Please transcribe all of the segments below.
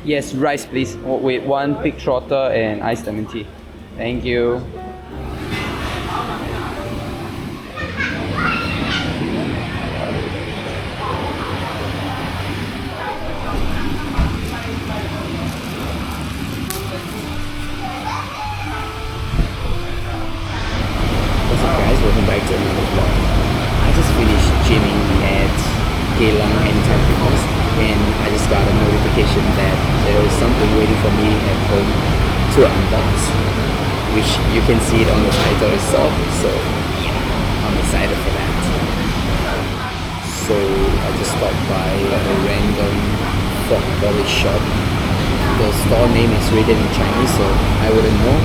Yes, rice please. Oh, wait, one pig trotter and iced lemon tea. Thank you. What's up guys, welcome back to another vlog. I just finished gymming at Geylang Anytime Fitness and I just got a notification that there is something waiting for me at home to unbox, which you can see it on the title itself, so yeah, I'm excited for that. So I just stopped by a random frog polish shop. The store name is written in Chinese, so I wouldn't know,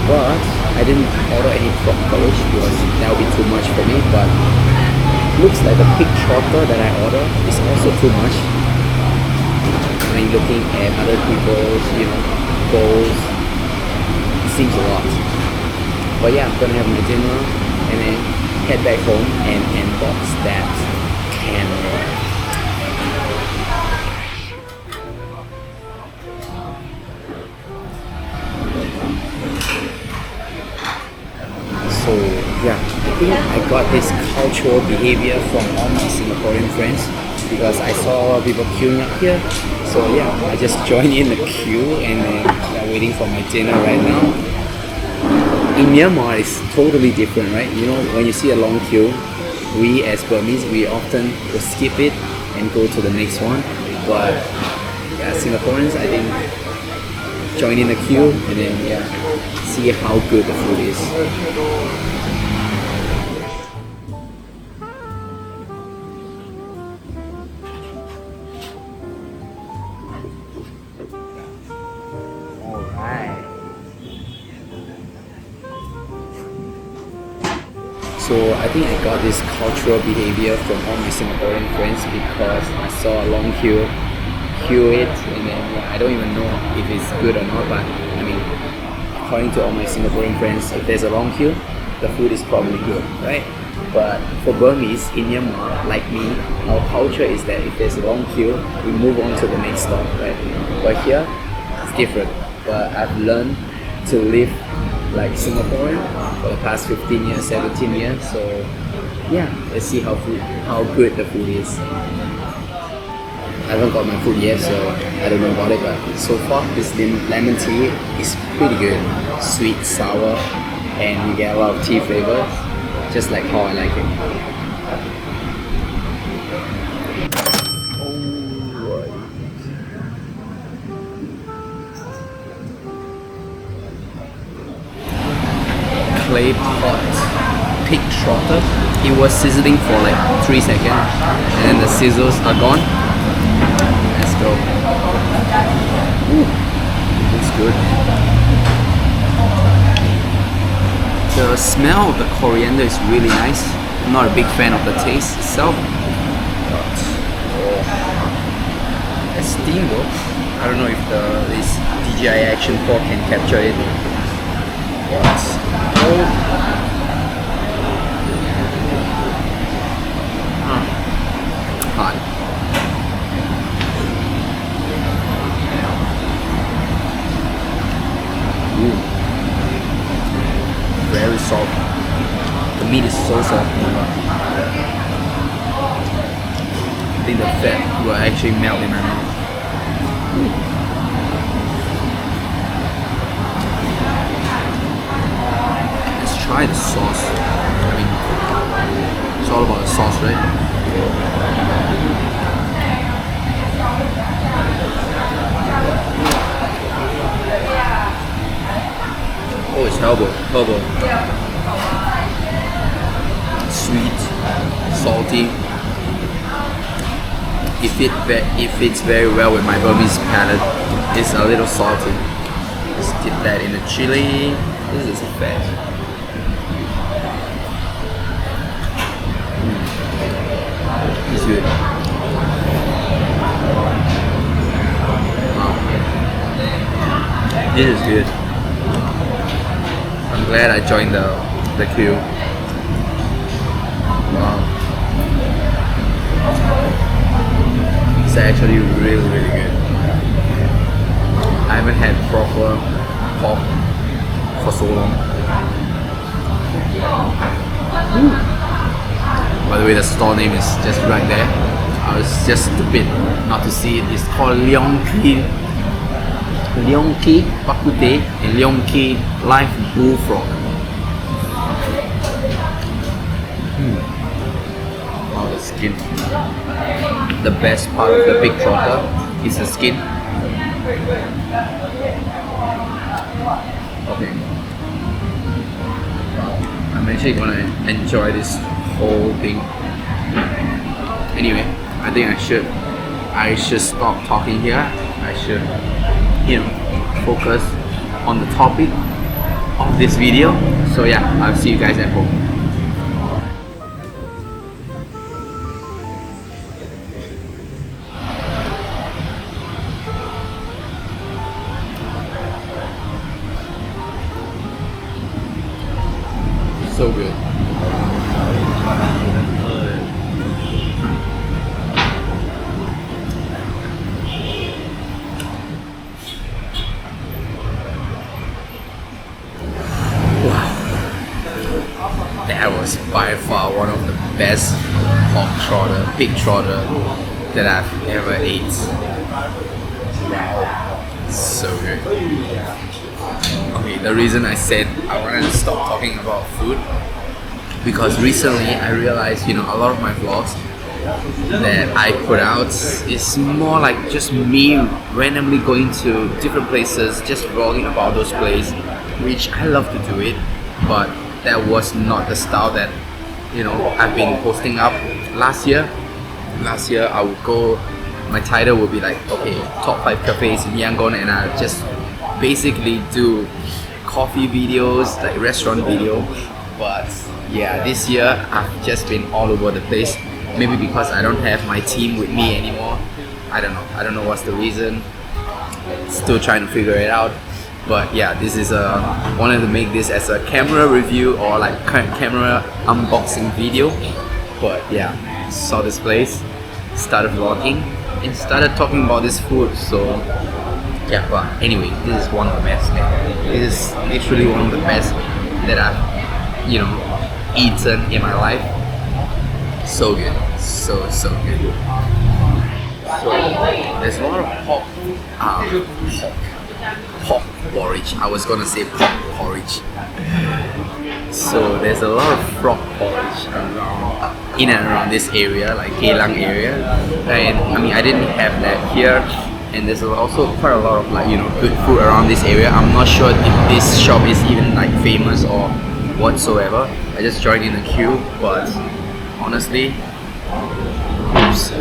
but I didn't order any frog polish because that would be too much for me. But looks like the pig trotter that I ordered is also too much. I mean, looking at other people's, bowls, it seems a lot. But yeah, I'm gonna have my dinner and then head back home and unbox that camera. So yeah, I think I got this cultural behavior from all my Singaporean friends because I saw a lot of people queuing up here. So yeah, I just joined in the queue and then I'm waiting for my dinner right now. In Myanmar, it's totally different, right? You know, when you see a long queue, we as Burmese, we often will skip it and go to the next one. But yeah, Singaporeans, I think, join in the queue and then see how good the food is. Alright. So I think I got this cultural behavior from all my Singaporean friends because I saw a long queue it and then I don't even know if it's good or not, but I mean, according to all my Singaporean friends, if there's a long queue, the food is probably good, right? But for Burmese in Myanmar, like me, our culture is that if there's a long queue, we move on to the next stop, right? But here, it's different. But I've learned to live like Singaporean for the past 15 years, 17 years, so yeah, let's see how good the food is. I haven't got my food yet, so I don't know about it, but so far this lemon tea is pretty good. Sweet, sour, and you get a lot of tea flavors, just like how I like it. Clay pot pig trotter. It was sizzling for like 3 seconds, and then the sizzles are gone. Let's go. Ooh, looks good. The smell of the coriander is really nice. I'm not a big fan of the taste itself, but it's steam though. I don't know if this DJI Action 4 can capture it. Hot. Ooh. Very soft. The meat is so soft. I think the fat will actually melt in my mouth. Let's try the sauce. I mean, it's all about the sauce, right? Oh, it's herbal. Sweet, salty. It fits very well with my Burmese palate. It's a little salty. Let's dip that in the chili. This is fat. It's good. Wow. This is good. I'm glad I joined the queue. Wow. It's actually really, really good. haven't had proper pork for so long. By the way, the store name is just right there. I was just stupid not to see it. It's called Leong Ki Bak Kut Teh and Leong Ki Live Bullfrog. Wow, the skin. The best part of the big trotter is the skin. Okay. I'm actually gonna enjoy this whole thing. Anyway, I think I should stop talking here. I should, focus on the topic of this video. So yeah, I'll see you guys at home. So good. That was by far one of the best pork trotter, pig trotter that I've ever ate. Wow, so good. Okay, the reason I said I wanted to stop talking about food because recently I realized, a lot of my vlogs that I put out is more like just me randomly going to different places, just vlogging about those places, which I love to do it, but that was not the style that I've been posting up. Last year I would go, my title would be like, okay, top 5 cafes in Yangon, and I just basically do coffee videos, like restaurant video. But yeah, this year I've just been all over the place. Maybe because I don't have my team with me anymore. I don't know what's the reason. Still trying to figure it out. But yeah, this is wanted to make this as a camera review or like camera unboxing video. But yeah, saw this place, started vlogging, and started talking about this food. So yeah, but anyway, this is one of the best. This is literally one of the best that I've eaten in my life. So good, so good. So there's a lot of pork porridge. I was gonna say pork porridge. So there's a lot of frog porridge in and around this area, like Geylang area. And I mean, I didn't have that here. And there's also quite a lot of good food around this area. I'm not sure if this shop is even like famous or whatsoever. I just joined in the queue, but honestly,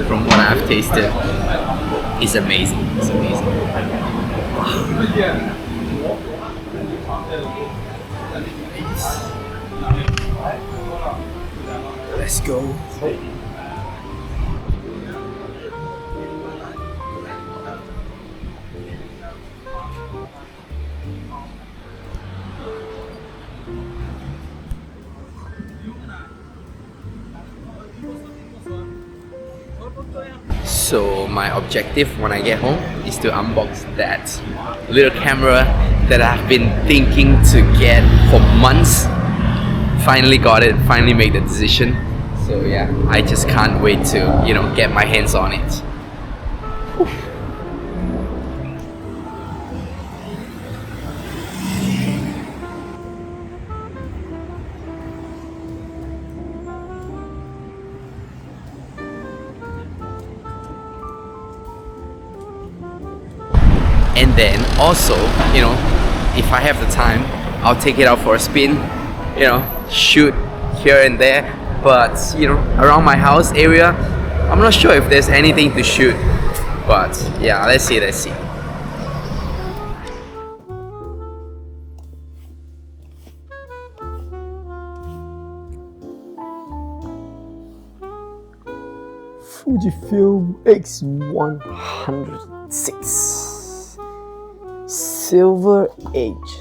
from what I've tasted, it's amazing. It's amazing. Let's go. So my objective when I get home is to unbox that little camera that I've been thinking to get for months. Finally got it, finally made the decision. So yeah, I just can't wait to, get my hands on it. Whew. And then also, if I have the time, I'll take it out for a spin, shoot here and there. But around my house area, I'm not sure if there's anything to shoot. But yeah, let's see. Fuji X100VI Silver Age.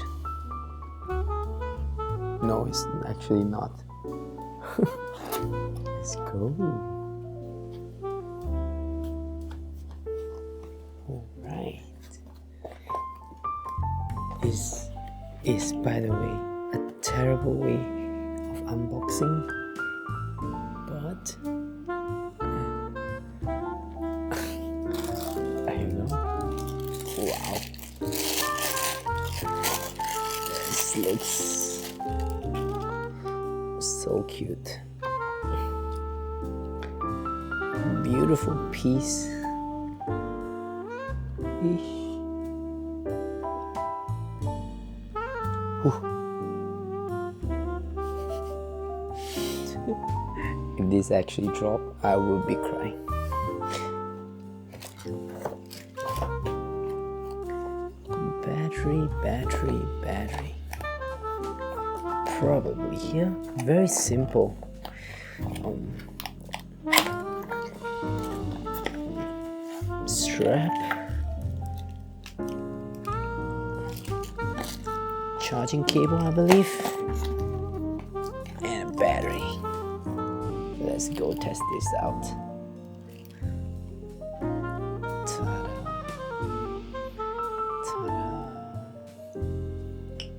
No, it's actually not. Let's go. Alright. is, by the way, a terrible way of unboxing, but I don't know. Wow, this looks so cute. Beautiful piece. Eesh. If this actually drop, I will be crying. Battery. Probably here. Very simple. Strap. Charging cable, I believe. And a battery. Let's go test this out.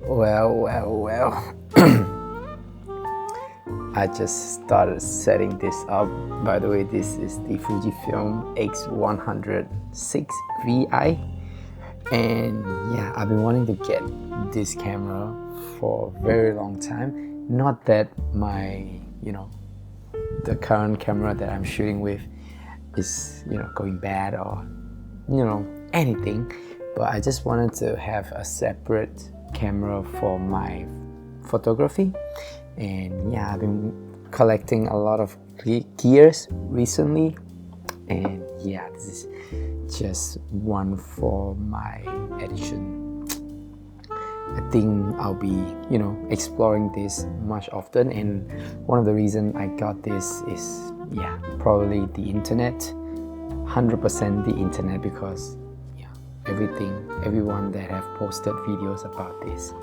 Well. I just started setting this up. By the way, this is the Fujifilm X100VI, and yeah, I've been wanting to get this camera for a very long time. Not that my, the current camera that I'm shooting with is, going bad or, anything, but I just wanted to have a separate camera for my photography. And yeah, I've been collecting a lot of gears recently, and yeah, this is just one for my edition. I think I'll be, exploring this much often, and one of the reasons I got this is, yeah, probably the internet, 100% the internet, because everyone that have posted videos about this,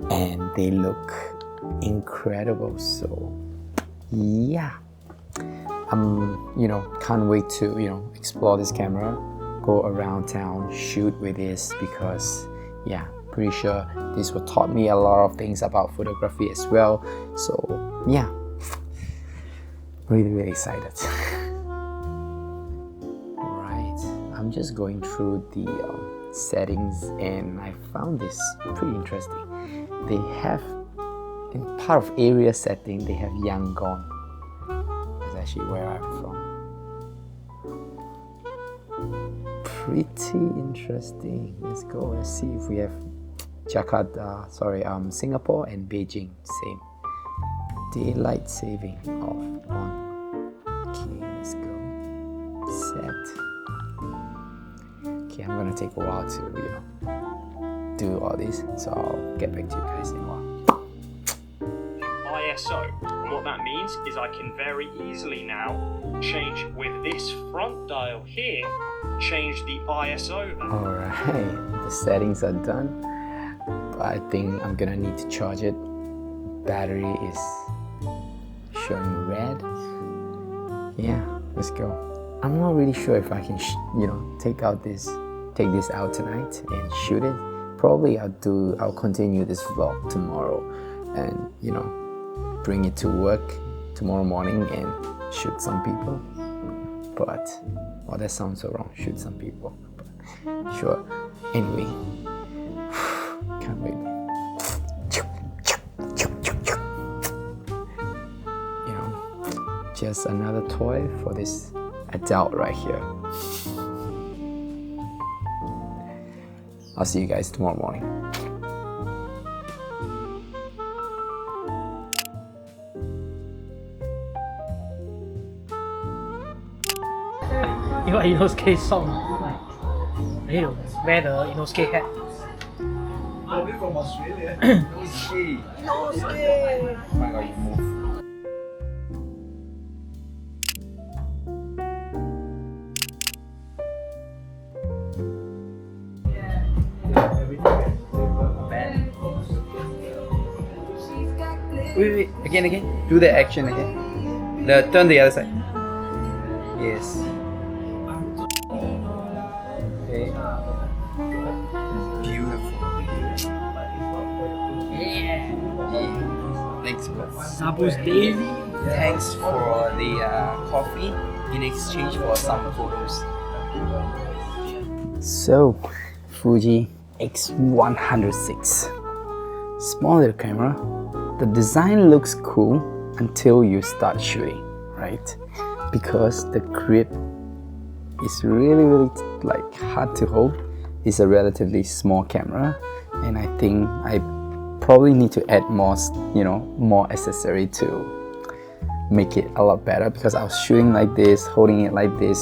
and they look incredible. So yeah, can't wait to explore this camera, go around town, shoot with this, because yeah, pretty sure this will taught me a lot of things about photography as well. So yeah, really excited. Right, I'm just going through the settings, and I found this pretty interesting. They have, in part of area setting, they have Yangon. That's actually where I'm from. Pretty interesting. Let's go. Let's see if we have Singapore and Beijing. Same. Daylight saving off, on. Okay, let's go. Set. Okay, I'm gonna take a while to do all this, so I'll get back to you guys in a while. ISO, and what that means is I can very easily now change with this front dial here, change the ISO. Alright, the settings are done, but I think I'm gonna need to charge it. Battery is showing red. Yeah, let's go. I'm not really sure if I can take this out tonight and shoot it. Probably I'll continue this vlog tomorrow, and bring it to work tomorrow morning and shoot some people. But that sounds so wrong, shoot some people, but sure. Anyway, can't wait. Just another toy for this adult right here. I'll see you guys tomorrow morning. You got Inosuke song. I need to wear the Inosuke hat. Are we from Australia? Inosuke! Inosuke! Oh my god, you move. Wait, again. Do the action again. Turn the other side. Yes. Okay. Beautiful. Zabu's daily. Thanks for the coffee in exchange for some photos. So, Fuji X100VI. Small little camera. The design looks cool until you start shooting, right? Because the grip is really like hard to hold. It's a relatively small camera, and I think I probably need to add more, more accessory to make it a lot better, because I was shooting like this, holding it like this,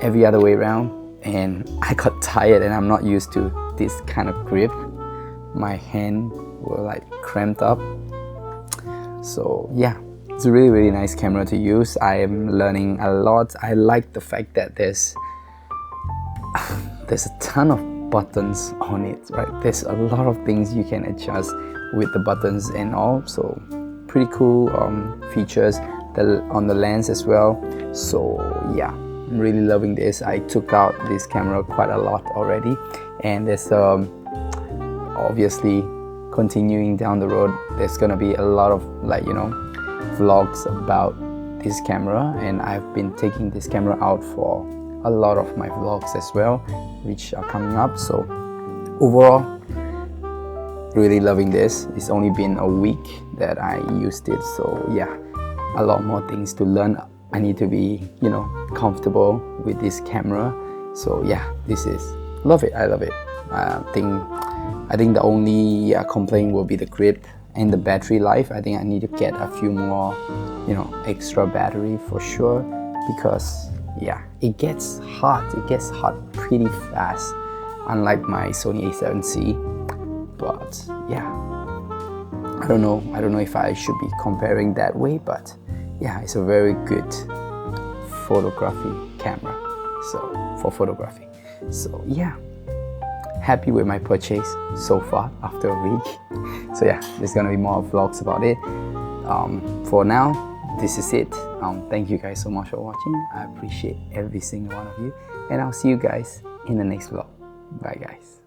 every other way around, and I got tired, and I'm not used to this kind of grip. My hand were like cramped up. So yeah, it's a really nice camera to use. I am learning a lot. I like the fact that there's a ton of buttons on it, right? There's a lot of things you can adjust with the buttons and all, so pretty cool features on the lens as well. So yeah, I'm really loving this. I took out this camera quite a lot already, and there's obviously continuing down the road, there's gonna be a lot of vlogs about this camera, and I've been taking this camera out for a lot of my vlogs as well, which are coming up. So overall, really loving this. It's only been a week that I used it, so yeah, a lot more things to learn. I need to be comfortable with this camera. So yeah, this is love it. I love it. I think the only complaint will be the grip and the battery life. I think I need to get a few more extra battery for sure, because yeah, it gets hot. It gets hot pretty fast, unlike my Sony A7C. But yeah, I don't know if I should be comparing that way, but yeah, it's a very good photography camera. So for photography, so yeah, happy with my purchase so far after a week. So yeah, there's gonna be more vlogs about it. For now, this is it. Thank you guys so much for watching. I appreciate every single one of you, and I'll see you guys in the next vlog. Bye guys.